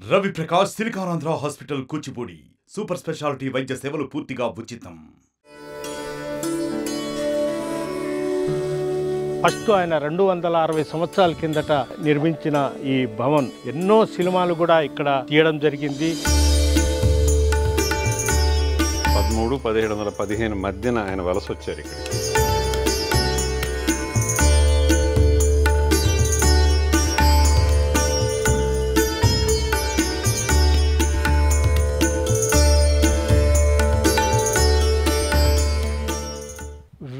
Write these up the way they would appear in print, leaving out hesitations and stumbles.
Ravi Prakash Siliconandhra hospital Kuchipudi super speciality వైద్య సేవలు పూర్తిగా ఉచితం. ఫస్ట్ ఆయన 260 సంవత్సరాల కిందట నిర్మించిన ఈ భవన్ ఎన్నో సినిమాలు కూడా ఇక్కడ తీయడం జరిగింది. 1715 మధ్యన ఆయన వలస వచ్చారు ఇక్కడ.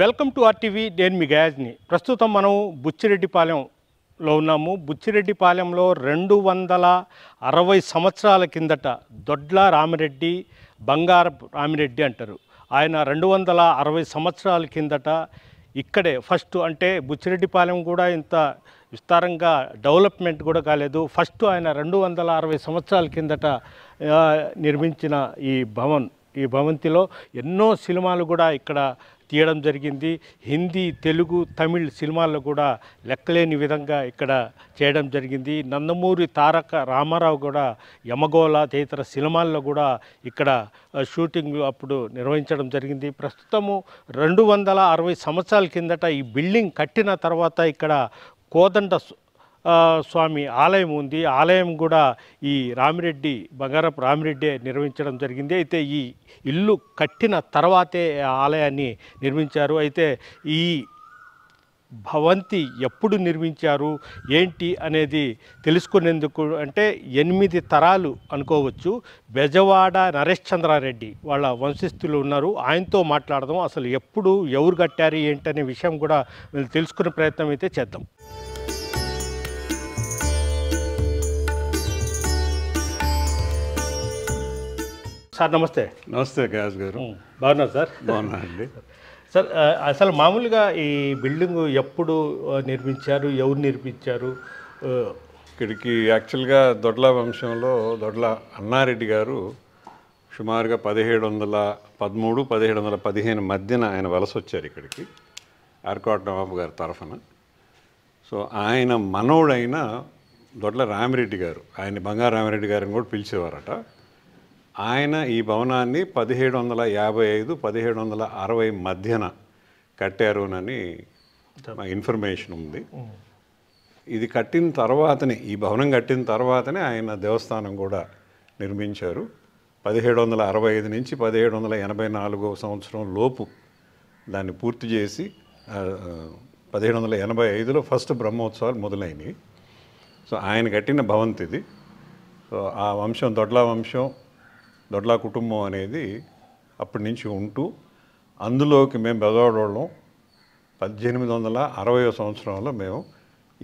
Welcome to RTV. నేను మీ గయాజ్ని. ప్రస్తుతం మనం బుచ్చిరెడ్డిపాలెంలో ఉన్నాము. బుచ్చిరెడ్డిపాలెంలో 260 సంవత్సరాల కిందట దొడ్ల రామిరెడ్డి, బంగారపు రామిరెడ్డి అంటారు. ఆయన 260 సంవత్సరాల కిందట ఇక్కడే ఫస్ట్, అంటే బుచ్చిరెడ్డిపాలెం కూడా ఇంత విస్తారంగా డెవలప్మెంట్ కూడా కాలేదు. ఫస్ట్ ఆయన 260 సంవత్సరాల కిందట నిర్మించిన ఈ భవంతిలో ఎన్నో సినిమాలు కూడా ఇక్కడ తీయడం జరిగింది. హిందీ, తెలుగు, తమిళ్ సినిమాల్లో కూడా లెక్కలేని విధంగా ఇక్కడ చేయడం జరిగింది. నందమూరి తారక రామారావు కూడా యమగోళ తదితర సినిమాల్లో కూడా ఇక్కడ షూటింగ్ అప్పుడు నిర్వహించడం జరిగింది. ప్రస్తుతము 260 సంవత్సరాల కిందట ఈ బిల్డింగ్ కట్టిన తర్వాత ఇక్కడ కోదండ స్వామి ఆలయం ఉంది. ఆలయం కూడా ఈ రామిరెడ్డి, బంగారపు రామిరెడ్డి నిర్మించడం జరిగింది. అయితే ఈ ఇల్లు కట్టిన తర్వాతే ఆలయాన్ని నిర్మించారు. అయితే ఈ భవంతి ఎప్పుడు నిర్మించారు ఏంటి అనేది తెలుసుకునేందుకు, అంటే 8 తరాలు అనుకోవచ్చు, బెజవాడ నరేష్ చంద్రారెడ్డి వాళ్ళ వంశస్థులు ఉన్నారు. ఆయనతో మాట్లాడదాం. అసలు ఎప్పుడు, ఎవరు కట్టారు ఏంటనే విషయం కూడా తెలుసుకునే ప్రయత్నం అయితే చేద్దాం. సార్ నమస్తే. నమస్తే గయాజ్ గారు. బాగున్నారు సార్? బాగున్నా అండి. సార్ అసలు మామూలుగా ఈ బిల్డింగ్ ఎప్పుడు నిర్మించారు, ఎవరు నిర్మించారు? ఇక్కడికి యాక్చువల్గా దొడ్ల వంశంలో దొడ్ల అన్నారెడ్డి గారు సుమారుగా 1713, 1715 మధ్యన ఆయన వలస వచ్చారు ఇక్కడికి, ఆర్కోట్ నవాబు గారి తరఫున. సో ఆయన మనోడైన దొడ్ల రామిరెడ్డి గారు, ఆయన బంగారు రామిరెడ్డి గారిని కూడా పిలిచేవారట. ఆయన ఈ భవనాన్ని 1755, 1760 మధ్యన కట్టారునని మా ఇన్ఫర్మేషన్ ఉంది. ఇది కట్టిన తర్వాతనే, ఈ భవనం కట్టిన తర్వాతనే ఆయన దేవస్థానం కూడా నిర్మించారు. 1765 నుంచి 1784 సంవత్సరం లోపు దాన్ని పూర్తి చేసి 1785లో ఫస్ట్ బ్రహ్మోత్సవాలు మొదలైనవి. సో ఆయన కట్టిన భవంతి ఇది. సో ఆ వంశం, దొడ్ల వంశం, దొడ్ల కుటుంబం అనేది అప్పటి నుంచి ఉంటూ, అందులోకి మేము బెజవాడోళ్ళం 1860 సంవత్సరంలో మేము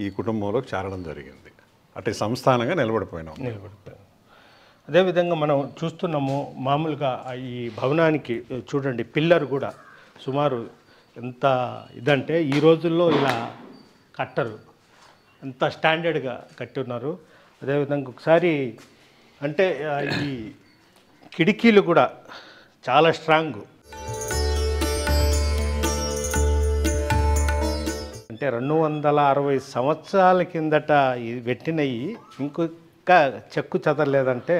ఈ కుటుంబంలోకి చేరడం జరిగింది. అటు సంస్థానంగా నిలబడిపోయినాం. అదేవిధంగా మనం చూస్తున్నాము, మామూలుగా ఈ భవనానికి చూడండి, పిల్లర్ కూడా సుమారు ఎంత ఇదంటే ఈ రోజుల్లో ఇలా కట్టరు, ఎంత స్టాండర్డ్గా కట్టి ఉన్నారు. అదేవిధంగా ఒకసారి అంటే ఈ కిటికీలు కూడా చాలా స్ట్రాంగ్, అంటే 260 సంవత్సరాల కిందట పెట్టినవి ఇంకొక చెక్కు చెదరలేదంటే.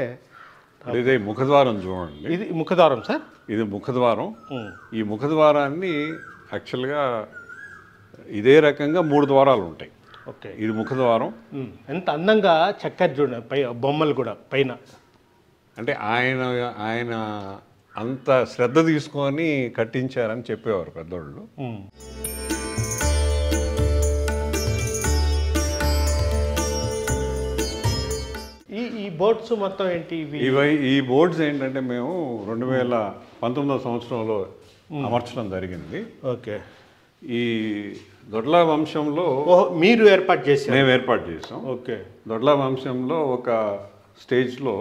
ఇదే ముఖద్వారం చూడండి. ఇది ముఖద్వారం సార్? ఇది ముఖద్వారం. ఈ ముఖద్వారాన్ని యాక్చువల్గా ఇదే రకంగా 3 ద్వారాలు ఉంటాయి. ఓకే, ఇది ముఖద్వారం. ఎంత అందంగా చెక్కారు చూడండి, బొమ్మలు కూడా పైన. అంటే ఆయన అంత శ్రద్ధ తీసుకొని కట్టించారని చెప్పేవారు పెద్దోళ్ళు. ఈ బోర్డ్స్ మొత్తం ఏంటి? ఈ బోర్డ్స్ ఏంటంటే మేము 2019 సంవత్సరంలో అమర్చడం జరిగింది. ఓకే. ఈ దొడ్ల వంశంలో మీరు ఏర్పాటు చేసి? మేము ఏర్పాటు చేసాం. ఓకే. దొడ్ల వంశంలో ఒక స్టేజ్లో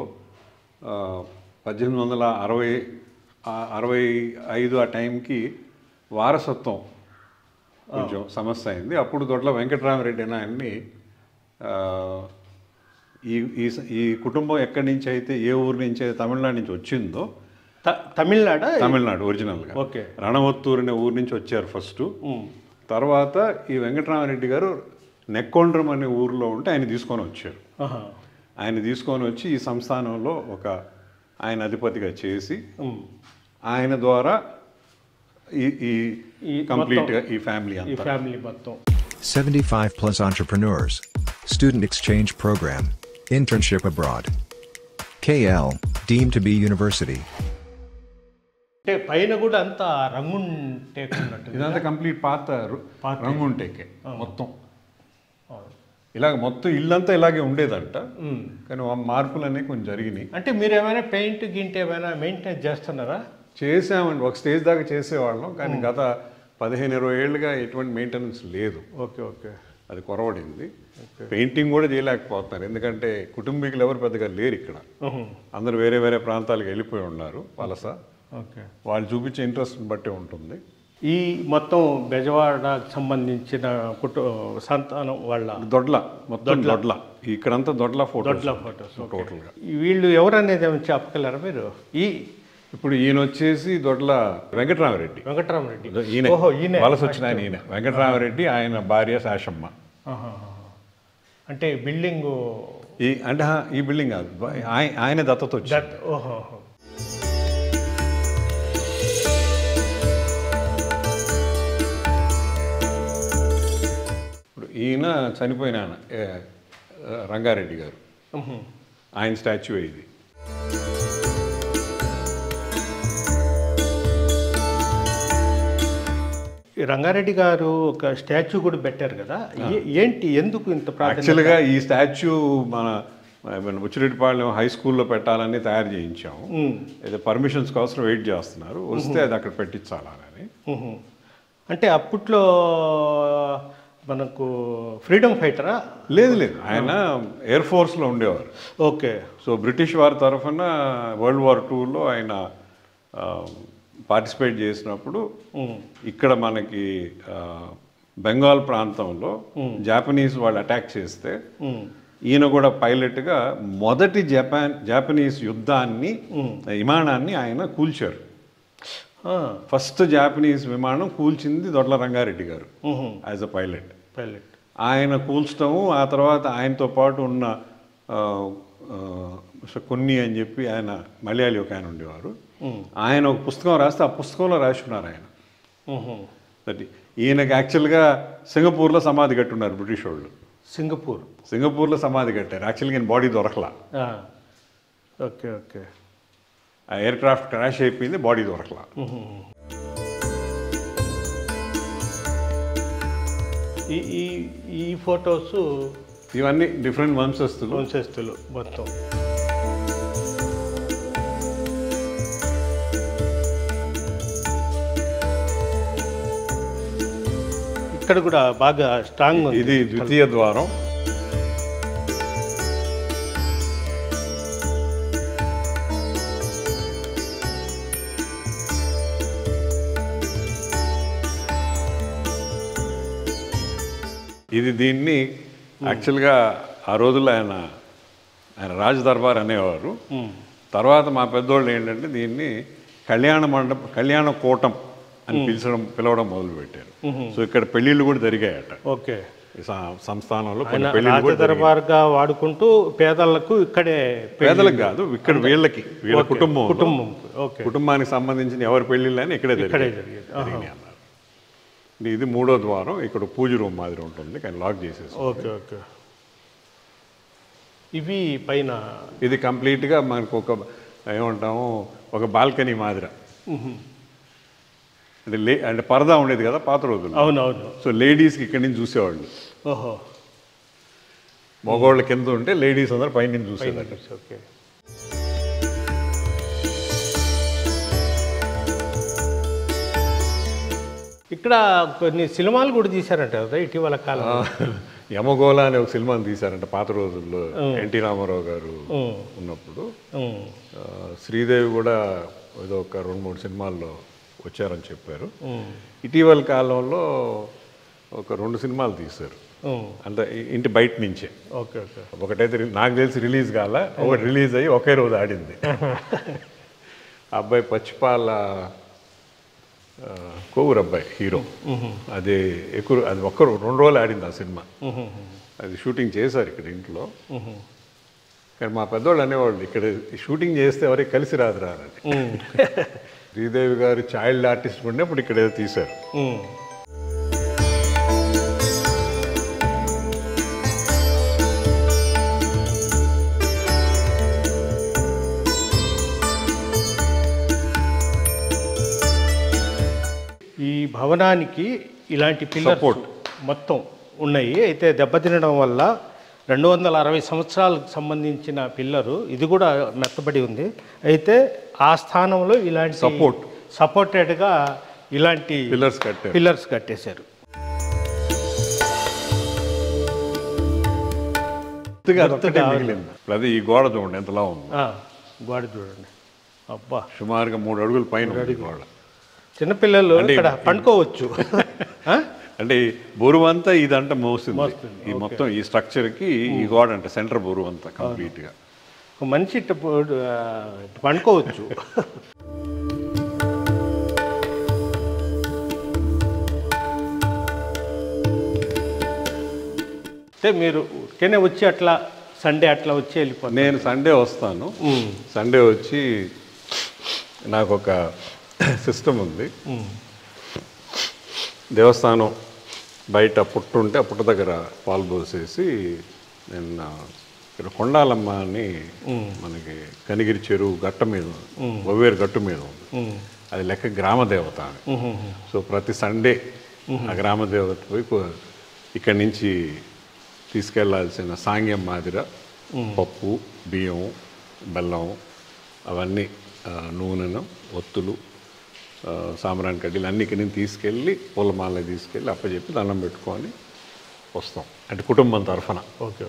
1865 ఆ టైంకి వారసత్వం కొంచెం సమస్య అయింది. అప్పుడు దొడ్ల వెంకటరామరెడ్డి అని ఆయన్ని ఈ కుటుంబం ఎక్కడి నుంచి అయితే, ఏ ఊరి నుంచి అయితే తమిళనాడు నుంచి వచ్చిందో, తమిళనాడు ఒరిజినల్గా, ఓకే, రణవత్తూరు అనే ఊరి నుంచి వచ్చారు ఫస్ట్. తర్వాత ఈ వెంకటరామరెడ్డి గారు నెక్కొండ్రం అనే ఊరిలో ఉంటే ఆయన తీసుకొని వచ్చారు. ఆయన తీసుకొని వచ్చి ఈ సంస్థానంలో ఆయన అధిపతిగా చేసి ఆయన ద్వారా ఈ కంప్లీట్గా ఈ ఫ్యామిలీ మొత్తం 75 plus entrepreneurs. Student exchange program. Internship abroad. KL, deemed to be university. అంటే పైన కూడా అంతా రంగుంటేకున్నట్టు ఇదంతా కంప్లీట్ పాత రంగుంటేకే మొత్తం. ఇలాగ మొత్తం ఇల్లంతా ఇలాగే ఉండేదంట, కానీ మార్పులు అనేవి కొంచెం జరిగినాయి. అంటే మీరు ఏమైనా పెయింట్ గింట్ ఏమైనా మెయింటెనెన్స్ చేస్తున్నారా? చేసామండి, ఒక స్టేజ్ దాకా చేసేవాళ్ళం, కానీ గత 15-20 ఏళ్ళుగా ఎటువంటి మెయింటెనెన్స్ లేదు. ఓకే అది కొరవడింది. పెయింటింగ్ కూడా చేయలేకపోతున్నారు, ఎందుకంటే కుటుంబీకులు ఎవరు పెద్దగా లేరు ఇక్కడ. అందరూ వేరే వేరే ప్రాంతాలకు వెళ్ళిపోయి ఉన్నారు వలస. ఓకే, వాళ్ళు చూపించే ఇంట్రెస్ట్ని బట్టి ఉంటుంది. ఈ మొత్తం బెజవాడకు సంబంధించిన సంతానం వాళ్ళ దొడ్ల ఇక్కడంతా దొడ్ల ఫోటోస్ టోటల్గా. వీళ్ళు ఎవరనేది ఏమైనా చెప్పగలరా మీరు? ఇప్పుడు ఈయన వచ్చేసి దొడ్ల వెంకటరామరెడ్డి. ఈయన వలస వచ్చిన ఈయన వెంకటరామరెడ్డి, ఆయన భార్య శాషమ్మ. అంటే బిల్డింగ్ అంటే ఈ బిల్డింగ్ కాదు, ఆయన దత్తత వచ్చి. ఇప్పుడు ఈయన చనిపోయిన రంగారెడ్డి గారు, ఆయన స్టాచ్యూ ఇది. రంగారెడ్డి గారు ఒక స్టాచ్యూ కూడా పెట్టారు కదా, ఏంటి ఎందుకు ఇంత ప్రాధాన్యత? యాక్చువల్గా ఈ స్టాచ్యూ మన బుచ్చిరెడ్డిపాళెం హై స్కూల్లో పెట్టాలని తయారు చేయించాము. అయితే పర్మిషన్స్ కోసం వెయిట్ చేస్తున్నారు, వస్తే అది అక్కడ పెట్టించాలని. అంటే అప్పట్లో మనకు ఫ్రీడమ్ ఫైటరా? లేదు, ఆయన ఎయిర్ ఫోర్స్లో ఉండేవారు. ఓకే. సో బ్రిటిష్ వారి తరఫున World War II ఆయన పార్టిసిపేట్ చేసినప్పుడు ఇక్కడ మనకి బెంగాల్ ప్రాంతంలో జాపనీస్ వాళ్ళు అటాక్ చేస్తే ఈయన కూడా పైలట్గా మొదటి జాపనీస్ యుద్ధాన్ని విమానాన్ని ఆయన కూల్చారు. ఫస్ట్ జాపనీస్ విమానం కూల్చింది దొడ్ల రంగారెడ్డి గారు యాజ్ అ పైలట్. ఆయన కూల్చడము, ఆ తర్వాత ఆయనతో పాటు ఉన్న కొన్ని అని చెప్పి ఆయన మలయాళీ ఒక ఆయన ఉండేవారు, ఆయన ఒక పుస్తకం రాస్తే ఆ పుస్తకంలో రాసుకున్నారు ఆయన. ఈయనకి యాక్చువల్గా సింగపూర్లో సమాధి కట్టున్నారు బ్రిటిష్ వాళ్ళు. సింగపూర్లో సమాధి కట్టారు. యాక్చువల్గా ఈయన బాడీ దొరకలా. ఓకే. ఆ ఎయిర్ క్రాఫ్ట్ క్రాష్ అయిపోయింది, బాడీ దొరకలా. ఈ ఫొటోస్ ఇవన్నీ డిఫరెంట్ వంశస్థులు మొత్తం. ఇక్కడ కూడా బాగా స్ట్రాంగ్. ఇది ద్వితీయ ద్వారం. ఇది దీన్ని యాక్చువల్గా ఆ రోజుల్లో ఆయన రాజ దర్బార్ అనేవారు. తర్వాత మా పెద్దోళ్ళు ఏంటంటే దీన్ని కళ్యాణ కూటం అని పిలవడం మొదలుపెట్టారు. సో ఇక్కడ పెళ్లిళ్ళు కూడా జరిగాయట. ఓకే. సంస్థానంలో దర్బార్గా వాడుకుంటూ పేదలకు ఇక్కడే, పేదలకు కాదు ఇక్కడ వీళ్ళ కుటుంబానికి సంబంధించిన ఎవరి పెళ్లిళ్ళు అని ఇక్కడే జరిగాయి అన్నారు. ఇది మూడో ద్వారం. ఇక్కడ పూజ రూమ్ మాదిరి ఉంటుంది, కానీ లాక్ చేసేసి. ఓకే. ఇవి పైన ఇది కంప్లీట్గా మనకు ఏమంటాము ఒక బాల్కనీ మాదిర. అంటే పరదా ఉండేది కదా పాత రోజుల్లో. అవునవును. సో లేడీస్కి ఇక్కడి నుంచి చూసేవాళ్ళు. మగవాళ్ళ కింద ఉంటే లేడీస్ అందరూ పైన నుంచి చూసేవాళ్ళు. ఓకే. ఇక్కడ కొన్ని సినిమాలు కూడా తీశారంట కదా ఇటీవల కాలం. యమగోళ అనే ఒక సినిమాని తీశారంట పాత రోజుల్లో, ఎన్టీ రామారావు గారు ఉన్నప్పుడు. శ్రీదేవి కూడా ఏదో ఒక 2-3 సినిమాల్లో వచ్చారని చెప్పారు. ఇటీవల కాలంలో ఒక 2 సినిమాలు తీశారు, అంత ఇంటి బయట నుంచే. ఓకే. ఒకటైతే నాకు తెలిసి రిలీజ్ కాల, ఒకటి రిలీజ్ అయ్యి ఒకే రోజు ఆడింది. అబ్బాయి పచ్చిపాల కోవూరు అబ్బాయి హీరో. అది ఎక్కువ, అది 2 రోజులు ఆడింది ఆ సినిమా. అది షూటింగ్ చేశారు ఇక్కడ ఇంట్లో. కానీ మా పెద్దవాళ్ళు అనేవాళ్ళు ఇక్కడ షూటింగ్ చేస్తే ఎవరికి కలిసి రాదురా అని. శ్రీదేవి గారు చైల్డ్ ఆర్టిస్ట్ ఉన్నప్పుడు ఇక్కడ ఏదో తీశారు. ఈ భవనానికి ఇలాంటి పిల్లర్స్ మొత్తం ఉన్నాయి. అయితే దెబ్బతినడం వల్ల 260 సంవత్సరాలకు సంబంధించిన పిల్లరు ఇది కూడా మెత్తబడి ఉంది. అయితే ఆ స్థానంలో ఇలాంటి సపోర్టెడ్గా ఇలాంటి పిల్లర్స్ కట్టేశారు. అది ఈ గోడ చూడండి ఎంతలా ఉంది. గోడ చూడండి, అబ్బా సుమారుగా 3 అడుగుల పైన గోడ. చిన్నపిల్లలు ఇక్కడ పండుకోవచ్చు. అంటే బరువు అంతా ఇదంతా మోస్తుంది. ఈ మొత్తం ఈ స్ట్రక్చర్కి ఈ గోడ అంటే సెంటర్ బరువు అంతా కంప్లీట్గా. మనిషి పండుకోవచ్చు. అంటే మీరు ఊరికేనే వచ్చి అట్లా సండే అట్లా వచ్చి వెళ్ళిపోతాను. నేను సండే వస్తాను. సండే వచ్చి నాకు ఒక సిస్టమ్ ఉంది. దేవస్థానం బయట పుట్టు ఉంటే ఆ పుట్ట దగ్గర పాలు పోసేసి నేను ఇక్కడ కొండాలమ్మ అని మనకి కనిగిరి చెరువు గట్ట మీద ఒవ్వేరు గట్టు మీద ఉంది. అది లెక్క గ్రామదేవత అని. సో ప్రతి సండే ఆ గ్రామదేవత పోయి ఇక్కడి నుంచి తీసుకెళ్లాల్సిన సాంగ్యం మాదిర పప్పు, బియ్యం, బెల్లం అవన్నీ, నూనెను, ఒత్తులు, సాంబ్రాణి కడ్డీలు అన్నీ ఇక్కడి నుంచి తీసుకెళ్ళి పూలమాల తీసుకెళ్ళి అప్పచెప్పి దండం పెట్టుకొని వస్తాం. అంటే కుటుంబం తరఫున. ఓకే.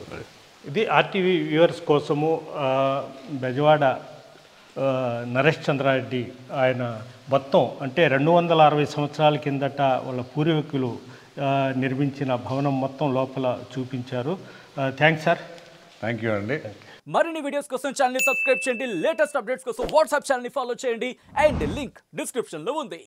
ఇది ఆర్టీవీ వ్యూవర్స్ కోసము బెజవాడ నరేష్ చంద్రారెడ్డి ఆయన మొత్తం అంటే 260 సంవత్సరాల కిందట వాళ్ళ పూర్వీకులు నిర్మించిన భవనం మొత్తం లోపల చూపించారు. Thanks sir. థ్యాంక్ యూ అండి. మరిన్ని వీడియోస్ కోసం ఛానల్ ని సబ్స్క్రైబ్ చేయండి. లేటెస్ట్ అప్డేట్స్ కోసం వాట్సాప్ ఛానల్ ని ఫాలో చేయండి. అండ్ లింక్ డిస్క్రిప్షన్ లో ఉంది.